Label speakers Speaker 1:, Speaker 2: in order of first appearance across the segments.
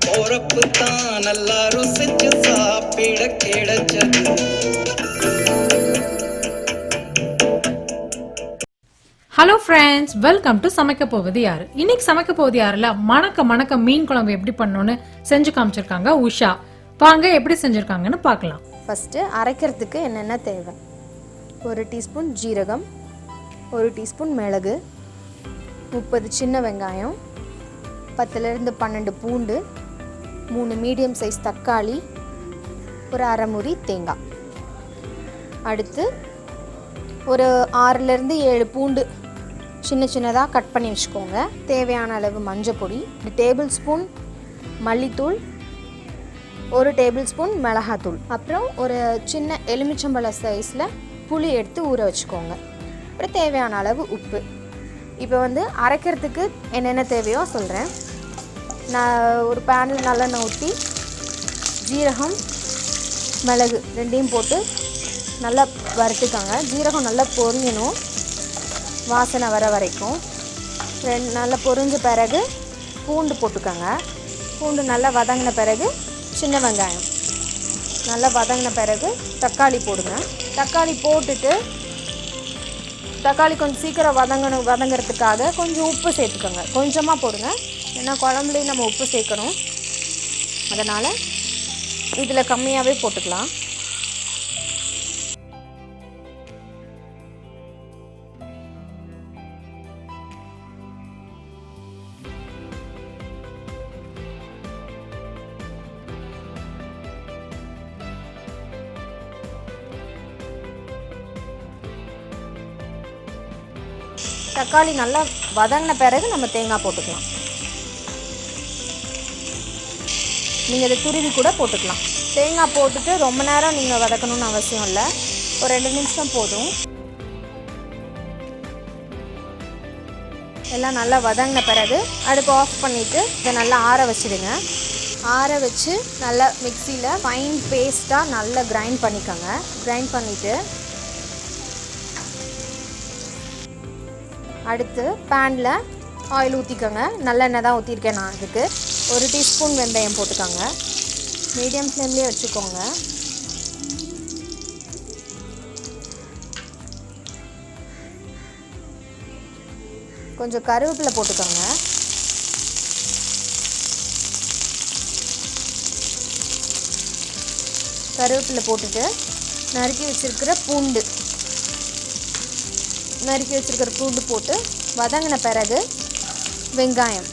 Speaker 1: போறப்பு தான் நல்லா ருசிச்சு சாப்பிட கிடைச்சது.
Speaker 2: ஹலோ ஃப்ரெண்ட்ஸ், வெல்கம் டு சமைக்க போவது யாரு. இன்னைக்கு சமைக்க போவது யாருல மணக்க மணக்க மீன் குழம்பு எப்படி பண்ணணும்னு செஞ்சு காமிச்சிருக்காங்க உஷா. வாங்க எப்படி செஞ்சிருக்காங்கன்னு பார்க்கலாம்.
Speaker 3: ஃபஸ்ட்டு அரைக்கிறதுக்கு என்னென்ன தேவை: 1 டீஸ்பூன் ஜீரகம், 1 டீஸ்பூன் மிளகு, 30 சின்ன வெங்காயம், 10லேருந்து 12 பூண்டு, 3 மீடியம் சைஸ் தக்காளி, ஒரு அரை மூடி தேங்காய். அடுத்து ஒரு 6லேருந்து 7 பூண்டு சின்ன சின்னதாக கட் பண்ணி வச்சுக்கோங்க. தேவையான அளவு மஞ்சள் பொடி, 1 டேபிள் ஸ்பூன் மல்லித்தூள், 1 டேபிள் ஸ்பூன் மிளகாத்தூள், அப்புறம் ஒரு சின்ன எலுமிச்சம்பழ சைஸில் புளி எடுத்து ஊற வச்சுக்கோங்க. அப்புறம் தேவையான அளவு உப்பு. இப்போ அரைக்கிறதுக்கு என்னென்ன தேவையோ சொல்கிறேன். நான் ஒரு பேனில் நல்லெண்ணெய் ஊற்றி ஜீரகம் மிளகு ரெண்டையும் போட்டு நல்லா வறுத்துக்கோங்க. ஜீரகம் நல்லா பொரியணும், வாசனை வர வரைக்கும். நல்லா பொரிஞ்ச பிறகு பூண்டு போட்டுக்கோங்க. பூண்டு நல்லா வதங்கின பிறகு சின்ன வெங்காயம் நல்லா வதங்கின பிறகு தக்காளி போடுங்க. தக்காளி போட்டுட்டு தக்காளி கொஞ்சம் சீக்கிரம் வதங்கிறதுக்காக கொஞ்சம் உப்பு சேர்த்துக்கோங்க. கொஞ்சமாக போடுங்க, ஏன்னா குழம்புலேயும் நம்ம உப்பு சேர்க்கணும். அதனால் இதில் கம்மியாகவே போட்டுக்கலாம். தக்காளி நல்லா வதங்கின பிறகு நம்ம தேங்காய் போட்டுக்கலாம். நீங்கள் இதை துருவி கூட போட்டுக்கலாம். தேங்காய் போட்டுட்டு ரொம்ப நேரம் நீங்கள் வதக்கணும்னு அவசியம் இல்லை, ஒரு 2 நிமிஷம் போதும். எல்லாம் நல்லா வதங்கின பிறகு அடுப்பு ஆஃப் பண்ணிவிட்டு இதை நல்லா ஆற வச்சுடுங்க. ஆற வச்சு நல்லா மிக்சியில் ஃபைன் பேஸ்ட்டாக நல்லா கிரைண்ட் பண்ணிக்கோங்க. கிரைண்ட் பண்ணிவிட்டு அடுத்து பேனில் ஆயில் ஊற்றிக்கோங்க. நல்லெண்ணெய் தான் ஊற்றிருக்கேன் நான். அதுக்கு 1 டீஸ்பூன் வெந்தயம் போட்டுக்கோங்க. மீடியம் ஃப்ளேம்லேயே வச்சுக்கோங்க. கொஞ்சம் கருவேப்பிலை போட்டுக்கோங்க. கருவேப்பிலை போட்டுட்டு நறுக்கி வச்சுருக்கிற பூண்டு போட்டு வதங்கின பிறகு வெங்காயம்,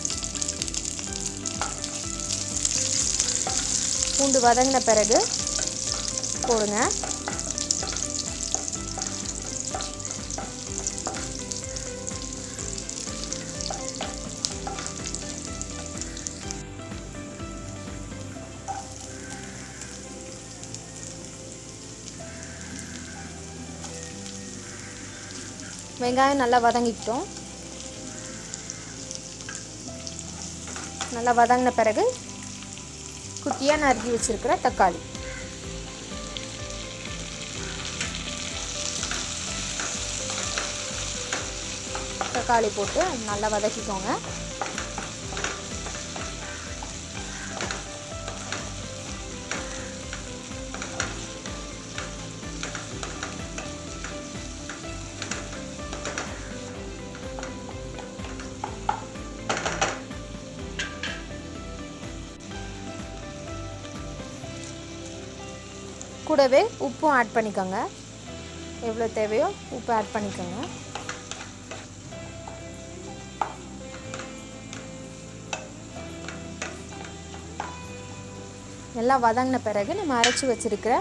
Speaker 3: பூண்டு வதங்கின பிறகு போடுங்க. வெங்காயம் நல்லா வதங்கிக்கிட்டோம். நல்லா வதங்கின பிறகு குட்டியாக நறுக்கி வச்சுருக்கிற தக்காளி, போட்டு நல்லா வதக்கிக்கோங்க. கூடவே உப்பும் ஆட் பண்ணிக்கோங்க. எவ்வளோ தேவையோ உப்பு ஆட் பண்ணிக்கோங்க. எல்லாம் வதங்கின பிறகு நம்ம அரைச்சி வச்சுருக்கிற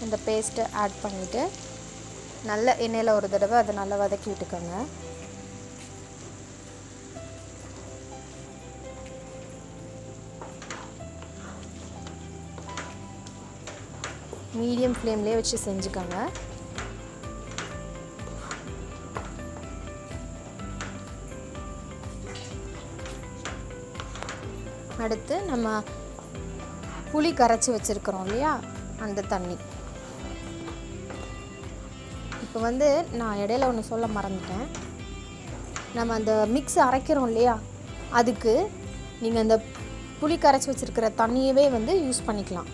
Speaker 3: இந்த பேஸ்ட்டை ஆட் பண்ணிவிட்டு நல்ல எண்ணெயில் ஒரு தடவை அதை நல்லா வதக்கி விட்டுக்கோங்க. மீடியம் ஃப்ளேம்லேயே வச்சு செஞ்சுக்கோங்க. அடுத்து நம்ம புளி கரைச்சி வச்சுருக்கிறோம் இல்லையா, அந்த தண்ணி. இப்போ நான் இடையில ஒன்று சொல்ல மறந்துட்டேன். நம்ம அந்த மிக்ஸ் அரைக்கிறோம் இல்லையா, அதுக்கு நீங்கள் அந்த புளி கரைச்சி வச்சுருக்கிற தண்ணியவே வந்து யூஸ் பண்ணிக்கலாம்.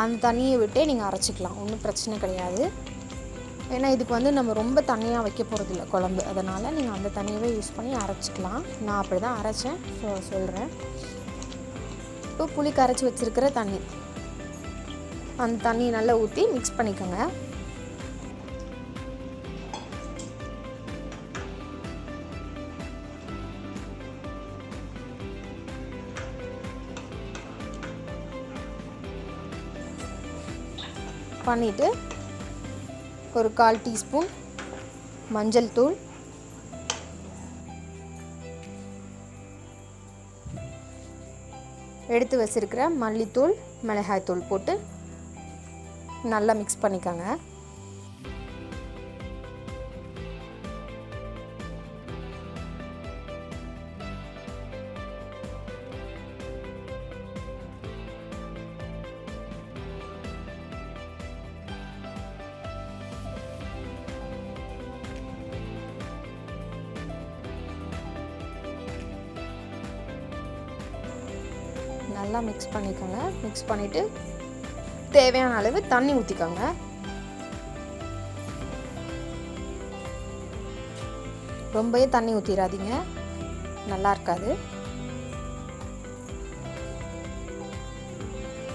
Speaker 3: அந்த தண்ணியை விட்டே நீங்கள் அரைச்சிக்கலாம், ஒன்றும் பிரச்சனை கிடையாது. ஏன்னா இதுக்கு வந்து நம்ம ரொம்ப தண்ணியாக வைக்க போகிறதில்ல குழம்பு, அதனால் நீங்கள் அந்த தண்ணியவே யூஸ் பண்ணி அரைச்சிக்கலாம். நான் அப்படி தான் அரைச்சேன், சொல்கிறேன். இப்போ புளி கரைச்சி வச்சுருக்கிற தண்ணி, அந்த தண்ணியை நல்லா ஊற்றி மிக்ஸ் பண்ணிக்கோங்க. பண்ணிவிட்டு ஒரு 1/4 டீஸ்பூன் மஞ்சள் தூள், எடுத்து வச்சிருக்கிற மல்லித்தூள், மிளகாய் தூள் போட்டு நல்லா மிக்ஸ் பண்ணிக்கோங்க. நல்லா மிக்ஸ் பண்ணிக்கோங்க. மிக்ஸ் பண்ணிவிட்டு தேவையான அளவு தண்ணி ஊற்றிக்கோங்க. ரொம்பவே தண்ணி ஊற்றிடாதீங்க, நல்லா இருக்காது.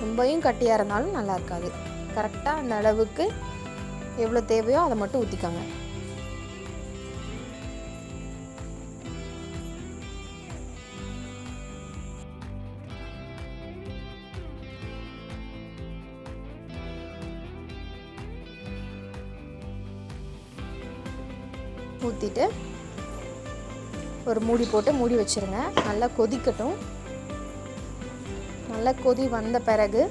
Speaker 3: ரொம்பவும் கட்டியாக இருந்தாலும் நல்லா இருக்காது. கரெக்டாக அந்த அளவுக்கு எவ்வளோ தேவையோ அதை மட்டும் ஊற்றிக்கோங்க. ஊற்றிட்டு ஒரு மூடி போட்டு மூடி வச்சுருங்க. நல்லா கொதிக்கட்டும். நல்லா கொதி வந்த பிறகு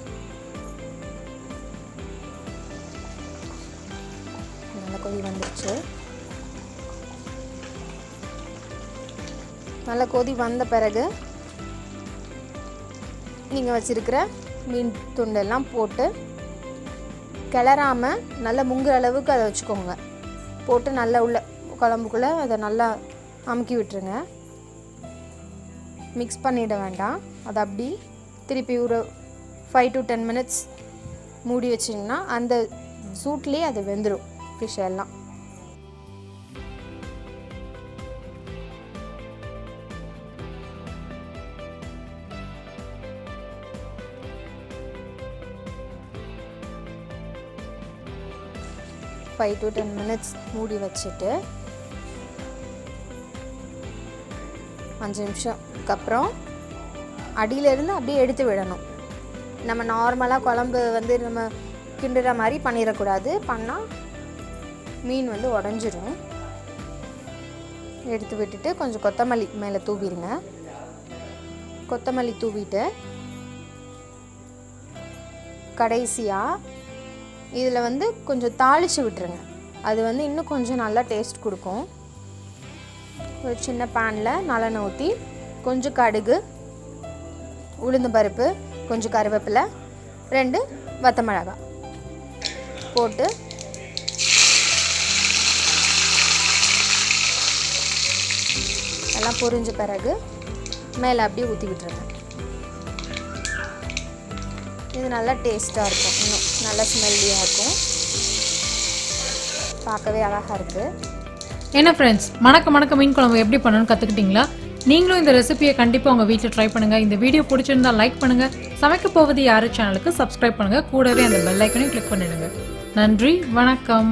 Speaker 3: நல்லா கொதி வந்துருச்சு. நல்லா கொதி வந்த பிறகு நீங்கள் வச்சுருக்கிற மீன் துண்டெல்லாம் போட்டு கிளறாமல் நல்லா முங்குற அளவுக்கு அதை வச்சுக்கோங்க. போட்டு நல்லா உள்ள குழம்புக்குள்ளே அதை நல்லா அமுக்கி விட்டுருங்க. மிக்ஸ் பண்ணிட வேண்டாம். அதை அப்படி திருப்பி ஒரு 5 to 10 minutes மூடி வச்சிங்கன்னா அந்த சூட்லேயே அது வெந்துடும் ஃபிஷ் எல்லாம். ஃபைவ் to 10 minutes மூடி வச்சுட்டு 5 நிமிஷம்க்கு அப்புறம் அடியிலேருந்து அப்படியே எடுத்து விடணும். நம்ம நார்மலாக குழம்பு வந்து நம்ம கிண்டுற மாதிரி பண்ணிடக்கூடாது. பண்ணால் மீன் வந்து உடஞ்சிரும். எடுத்து விட்டுட்டு கொஞ்சம் கொத்தமல்லி மேலே தூவிடுங்க. கொத்தமல்லி தூவிட்டு கடைசியாக இதில் வந்து கொஞ்சம் தாளித்து விட்டுருங்க. அது வந்து இன்னும் கொஞ்சம் நல்லா டேஸ்ட் கொடுக்கும். ஒரு சின்ன பேனில் நல்லெண்ணெய் ஊற்றி கொஞ்சம் கடுகு, உளுந்து பருப்பு, கொஞ்சம் கருவேப்பிலை, 2 வத்த மிளகாய் போட்டு எல்லாம் பொரிஞ்ச பிறகு மேலே அப்படியே ஊற்றி விட்டுருங்க. இது நல்லா டேஸ்ட்டாக இருக்கும். இன்னும் நல்லா ஸ்மெல்லியாக இருக்கும். பார்க்கவே அழகாக இருக்குது.
Speaker 2: என்ன ஃப்ரெண்ட்ஸ், மணக்க மீன் குழம்பு எப்படி பண்ணணும்னு கற்றுக்கிட்டிங்களா? நீங்களும் இந்த ரெசிபியை கண்டிப்பாக உங்கள் வீட்டில் ட்ரை பண்ணுங்கள். இந்த வீடியோ பிடிச்சிருந்தா லைக் பண்ணுங்கள். சமைக்க போவது யாரு சேனலுக்கு சப்ஸ்கிரைப் பண்ணுங்கள். கூடவே அந்த பெல் ஐக்கனையும் கிளிக் பண்ணிடுங்க. நன்றி, வணக்கம்.